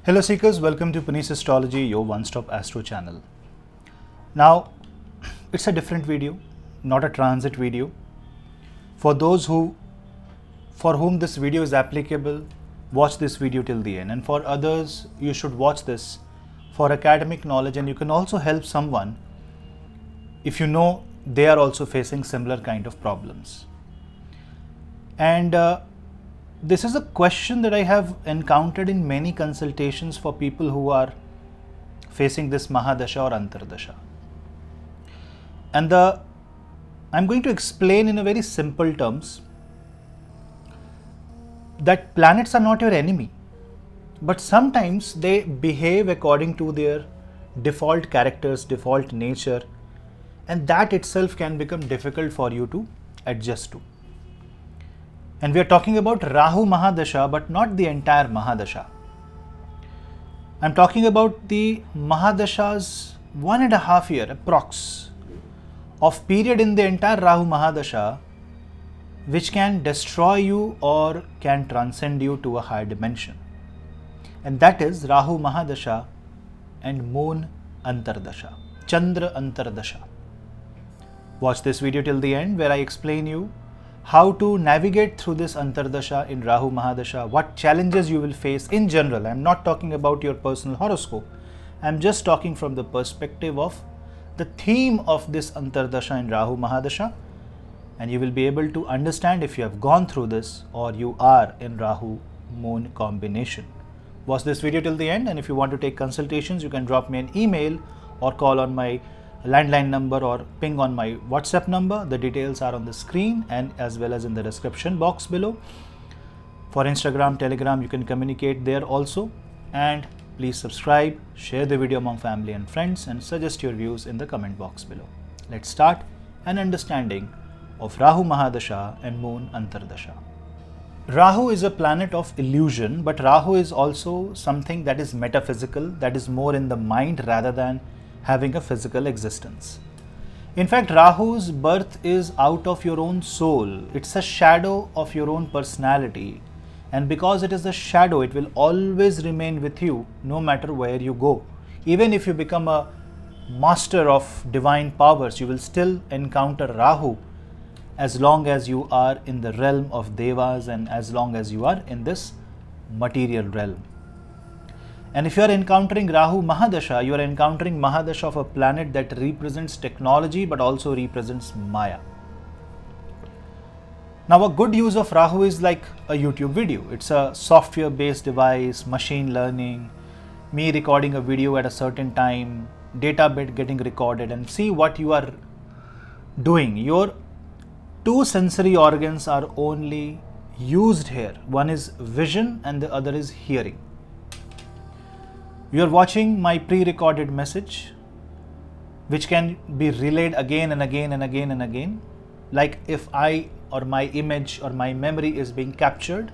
Hello seekers, welcome to Punneit's Astrology, your one-stop astro channel. Now, it's a different video, not a transit video. For those for whom this video is applicable, watch this video till the end. And for others, you should watch this for academic knowledge, and you can also help someone if you know they are also facing similar kind of problems. And this is a question that I have encountered in many consultations for people who are facing this Mahadasha or Antardasha. And I'm going to explain in a very simple terms that planets are not your enemy, but sometimes they behave according to their default characters, default nature, and that itself can become difficult for you to adjust to. And we are talking about Rahu Mahadasha, but not the entire Mahadasha. I'm talking about the Mahadasha's 1.5 year approx of period in the entire Rahu Mahadasha, which can destroy you or can transcend you to a higher dimension. And that is Rahu Mahadasha and Moon Antardasha, Chandra Antardasha. Watch this video till the end where I explain you how to navigate through this Antardasha in Rahu Mahadasha, what challenges you will face in general. I'm not talking about your personal horoscope. I'm just talking from the perspective of the theme of this Antardasha in Rahu Mahadasha, and you will be able to understand if you have gone through this or you are in Rahu-Moon combination. Watch this video till the end, and if you want to take consultations, you can drop me an email or call on my landline number or ping on my WhatsApp number. The details are on the screen and as well as in the description box below. For Instagram, Telegram, you can communicate there also. And please subscribe, share the video among family and friends, and suggest your views in the comment box below. Let's start an understanding of Rahu Mahadasha and Moon Antardasha. Rahu is a planet of illusion, but Rahu is also something that is metaphysical, that is more in the mind rather than having a physical existence. In fact, Rahu's birth is out of your own soul. It's a shadow of your own personality. And because it is a shadow, it will always remain with you no matter where you go. Even if you become a master of divine powers, you will still encounter Rahu as long as you are in the realm of Devas and as long as you are in this material realm. And if you are encountering Rahu Mahadasha, you are encountering Mahadasha of a planet that represents technology but also represents Maya. Now, a good use of Rahu is like a YouTube video. It's a software based device, machine learning, me recording a video at a certain time, data bit getting recorded, and see what you are doing. Your two sensory organs are only used here. One is vision and the other is hearing. You are watching my pre-recorded message, which can be relayed again and again and again and again, like if I or my image or my memory is being captured.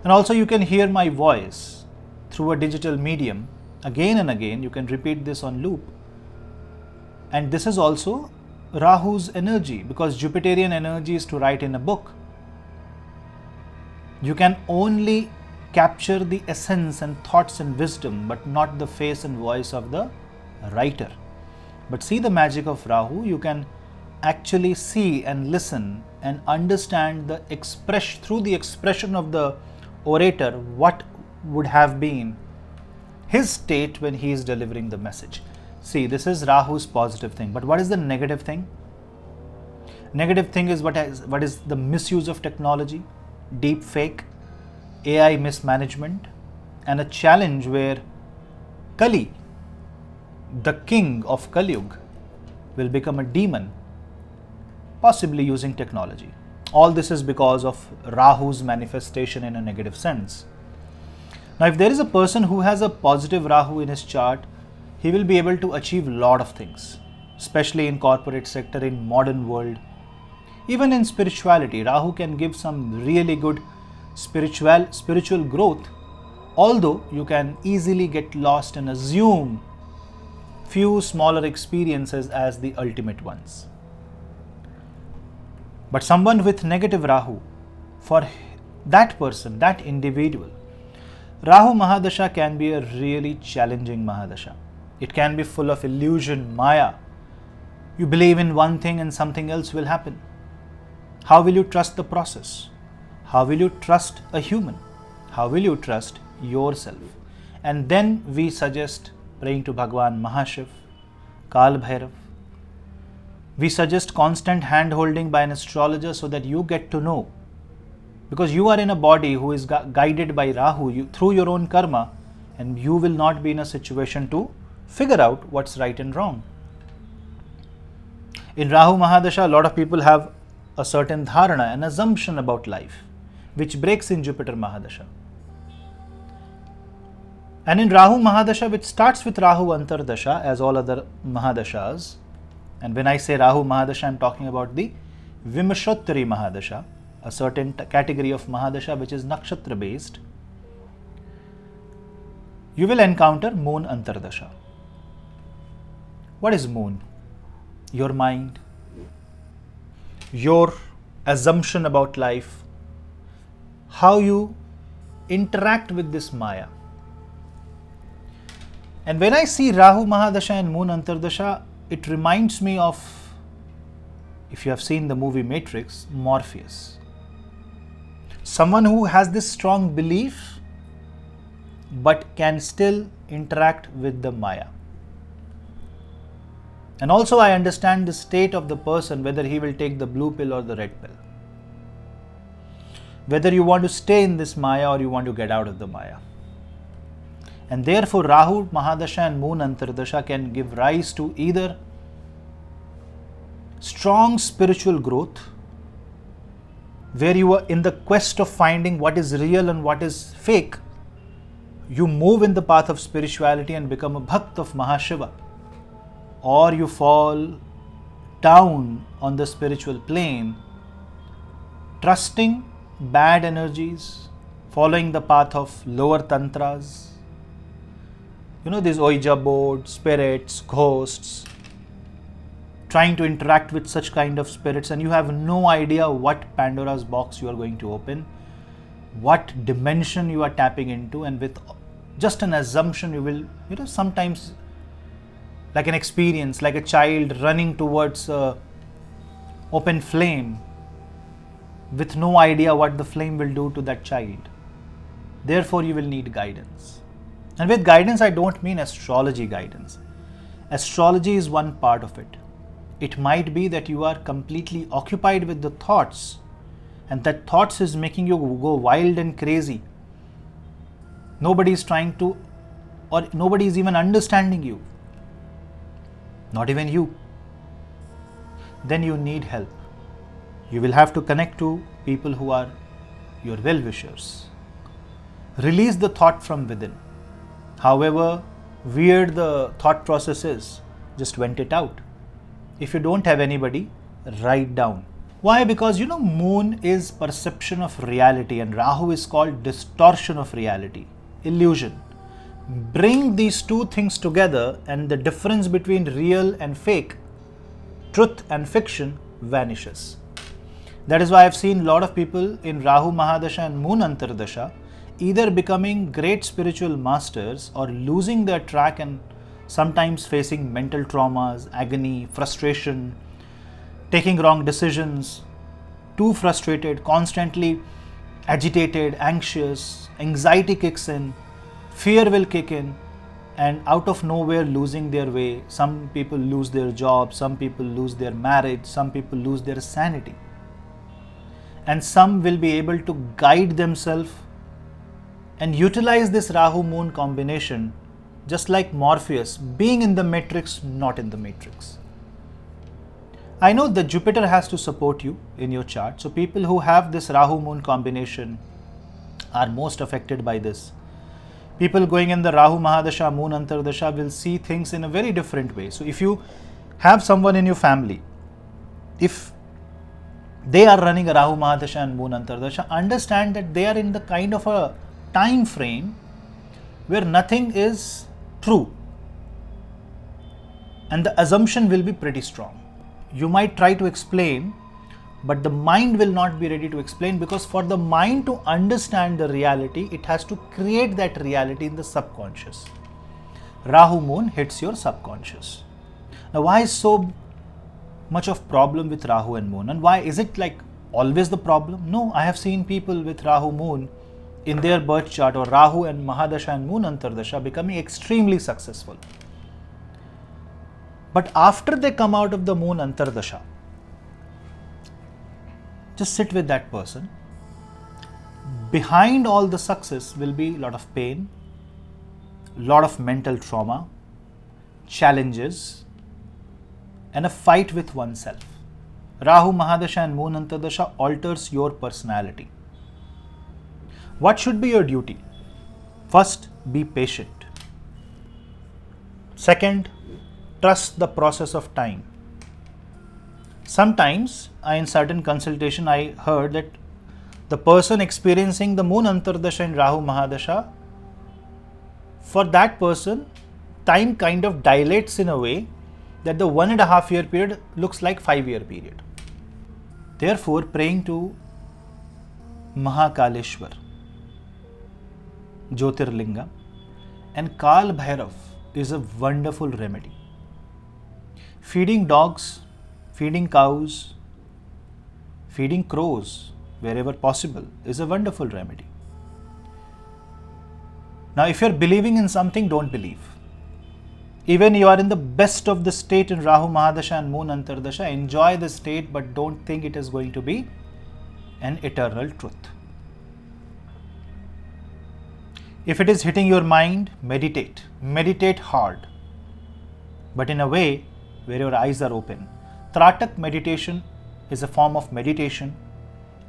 And also you can hear my voice through a digital medium again and again. You can repeat this on loop. And this is also Rahu's energy, because Jupiterian energy is to write in a book. You can only capture the essence and thoughts and wisdom, but not the face and voice of the writer. But see the magic of Rahu, you can actually see and listen and understand the expression, through the expression of the orator, what would have been his state when he is delivering the message. See, this is Rahu's positive thing, but what is the negative thing? Negative thing is what is the misuse of technology, deep fake, AI mismanagement, and a challenge where Kali, the king of Kali Yuga, will become a demon, possibly using technology. All this is because of Rahu's manifestation in a negative sense. Now, if there is a person who has a positive Rahu in his chart, he will be able to achieve a lot of things, especially in corporate sector, in modern world. Even in spirituality, Rahu can give some really good spiritual growth, although you can easily get lost and assume few smaller experiences as the ultimate ones. But someone with negative Rahu, for that person, that individual, Rahu Mahadasha can be a really challenging Mahadasha. It can be full of illusion, Maya. You believe in one thing and something else will happen. How will you trust the process? How will you trust a human? How will you trust yourself? And then we suggest praying to Bhagwan Mahashiv, Kal Bhairav. We suggest constant hand holding by an astrologer so that you get to know. Because you are in a body who is guided by Rahu through your own karma, and you will not be in a situation to figure out what's right and wrong. In Rahu Mahadasha, a lot of people have a certain dharana, an assumption about life, which breaks in Jupiter Mahadasha. And in Rahu Mahadasha, which starts with Rahu Antardasha, as all other Mahadashas, and when I say Rahu Mahadasha, I am talking about the Vimshottari Mahadasha, a certain category of Mahadasha which is Nakshatra based, you will encounter Moon Antardasha. What is Moon? Your mind, your assumption about life, how you interact with this Maya. And when I see Rahu Mahadasha and Moon Antardasha, it reminds me of, if you have seen the movie Matrix, Morpheus. Someone who has this strong belief but can still interact with the Maya. And also I understand the state of the person, whether he will take the blue pill or the red pill. Whether you want to stay in this Maya or you want to get out of the Maya. And therefore Rahu Mahadasha and Moon Antardasha can give rise to either strong spiritual growth, where you are in the quest of finding what is real and what is fake. You move in the path of spirituality and become a Bhakt of Mahashiva. Or you fall down on the spiritual plane, trusting bad energies, following the path of lower tantras. You know, these Ouija boards, spirits, ghosts, trying to interact with such kind of spirits, and you have no idea what Pandora's box you are going to open, what dimension you are tapping into, and with just an assumption you will, sometimes like an experience, like a child running towards a open flame with no idea what the flame will do to that child. Therefore, you will need guidance. And with guidance, I don't mean astrology guidance. Astrology is one part of it. It might be that you are completely occupied with the thoughts, and that thoughts is making you go wild and crazy. Nobody is trying to, or nobody is even understanding you. Not even you. Then you need help. You will have to connect to people who are your well-wishers. Release the thought from within. However weird the thought process is, just vent it out. If you don't have anybody, write down. Why? Because Moon is perception of reality and Rahu is called distortion of reality, illusion. Bring these two things together and the difference between real and fake, truth and fiction vanishes. That is why I have seen a lot of people in Rahu Mahadasha and Moon Antardasha either becoming great spiritual masters or losing their track and sometimes facing mental traumas, agony, frustration, taking wrong decisions, too frustrated, constantly agitated, anxious, anxiety kicks in, fear will kick in, and out of nowhere losing their way. Some people lose their job, some people lose their marriage, some people lose their sanity. And some will be able to guide themselves and utilize this Rahu-Moon combination, just like Morpheus, being in the matrix, not in the matrix. I know that Jupiter has to support you in your chart, so people who have this Rahu-Moon combination are most affected by this. People going in the Rahu Mahadasha, Moon Antardasha will see things in a very different way. So if you have someone in your family, if they are running a Rahu Mahadasha and Moon Antardasha, understand that they are in the kind of a time frame where nothing is true and the assumption will be pretty strong. You might try to explain but the mind will not be ready to explain, because for the mind to understand the reality, it has to create that reality in the subconscious. Rahu-Moon hits your subconscious. Now, why is so much of problem with Rahu and Moon, and why is it like always the problem? No, I have seen people with Rahu-Moon in their birth chart, or Rahu and Mahadasha and Moon Antardasha, becoming extremely successful. But after they come out of the Moon Antardasha, just sit with that person. Behind all the success will be a lot of pain, lot of mental trauma, challenges, and a fight with oneself. Rahu, Mahadasha and Moon Antardasha alters your personality. What should be your duty? First, be patient. Second, trust the process of time. Sometimes, in certain consultation, I heard that the person experiencing the Moon Antardasha in Rahu Mahadasha, for that person, time kind of dilates in a way that the 1.5 year period looks like 5-year period. Therefore, praying to Mahakaleshwar, Jyotirlinga, and Kal Bhairav is a wonderful remedy. Feeding dogs, feeding cows, feeding crows wherever possible is a wonderful remedy. Now, if you're believing in something, don't believe. Even you are in the best of the state in Rahu Mahadasha and Moon Antardasha, enjoy the state, but don't think it is going to be an eternal truth. If it is hitting your mind, meditate. Meditate hard, but in a way where your eyes are open. Tratak meditation is a form of meditation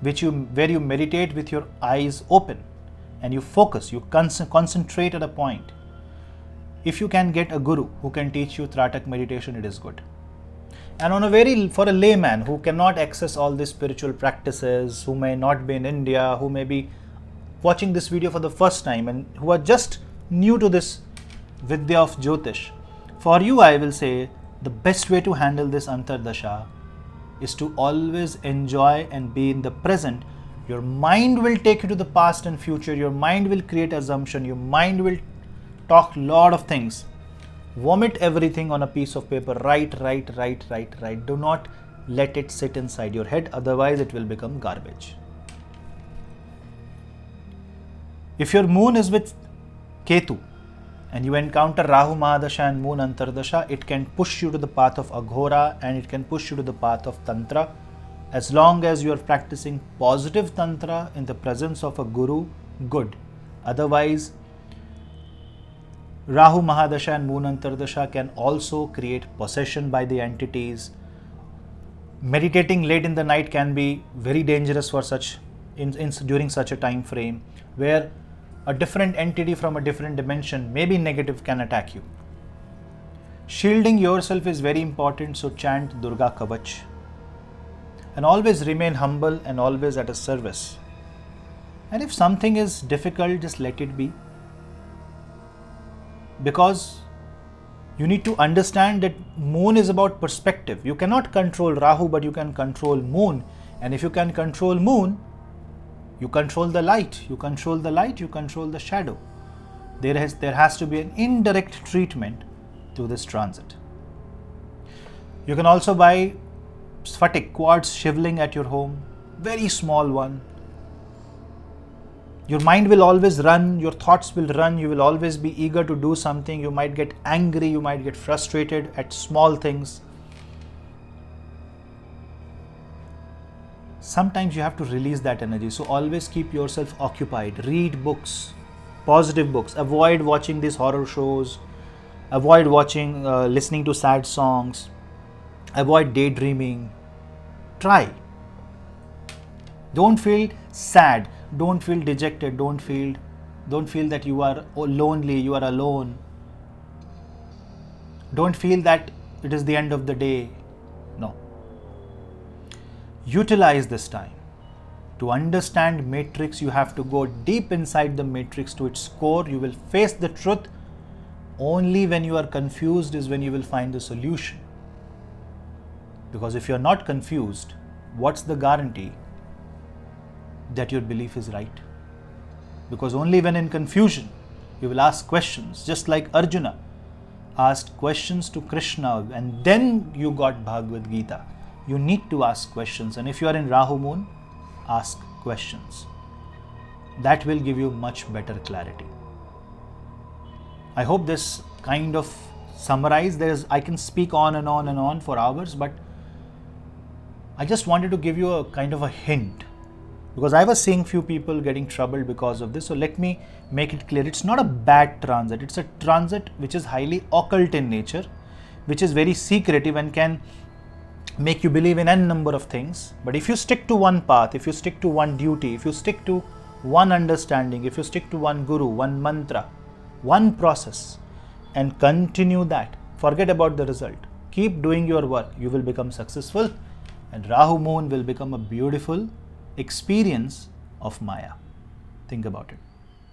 where you meditate with your eyes open and you focus, you concentrate at a point. If you can get a guru who can teach you Tratak meditation, it is good. And for a layman who cannot access all these spiritual practices, who may not be in India, who may be watching this video for the first time and who are just new to this Vidya of Jyotish, for you I will say the best way to handle this Antardasha is to always enjoy and be in the present. Your mind will take you to the past and future, your mind will create assumption, your mind will talk lot of things. Vomit everything on a piece of paper, write. Do not let it sit inside your head, otherwise it will become garbage. If your moon is with Ketu and you encounter Rahu Mahadasha and Moon Antardasha, it can push you to the path of Aghora and it can push you to the path of Tantra. As long as you are practicing positive Tantra in the presence of a guru, good. Otherwise, Rahu Mahadasha and Moon Antardasha can also create possession by the entities. Meditating late in the night can be very dangerous for during such a time frame where a different entity from a different dimension, maybe negative, can attack you. Shielding yourself is very important, so chant Durga Kavach. And always remain humble and always at a service. And if something is difficult, just let it be. Because you need to understand that Moon is about perspective. You cannot control Rahu, but you can control Moon. And if you can control Moon, you control the light. You control the light, you control the shadow. There has to be an indirect treatment to this transit. You can also buy Sphatic quartz shivling at your home, very small one. Your mind will always run, your thoughts will run, you will always be eager to do something, you might get angry, you might get frustrated at small things. Sometimes you have to release that energy, so always keep yourself occupied. Read books, positive books. Avoid watching these horror shows, avoid listening to sad songs, avoid daydreaming. Try. Don't feel sad. Don't feel dejected, don't feel that you are lonely, you are alone. Don't feel that it is the end of the day. No. Utilize this time. To understand matrix, you have to go deep inside the matrix to its core. You will face the truth. Only when you are confused is when you will find the solution. Because if you are not confused, what's the guarantee that your belief is right? Because only when in confusion you will ask questions, just like Arjuna asked questions to Krishna and then you got Bhagavad Gita. You need to ask questions, and if you are in Rahu-Moon, ask questions. That will give you much better clarity. I hope this kind of summarized. I can speak on and on and on for hours, but I just wanted to give you a kind of a hint, because I was seeing few people getting troubled because of this. So let me make it clear. It's not a bad transit. It's a transit which is highly occult in nature, which is very secretive and can make you believe in n number of things. But if you stick to one path, if you stick to one duty, if you stick to one understanding, if you stick to one guru, one mantra, one process, and continue that, forget about the result. Keep doing your work. You will become successful, and Rahu-Moon will become a beautiful experience of Maya. Think about it.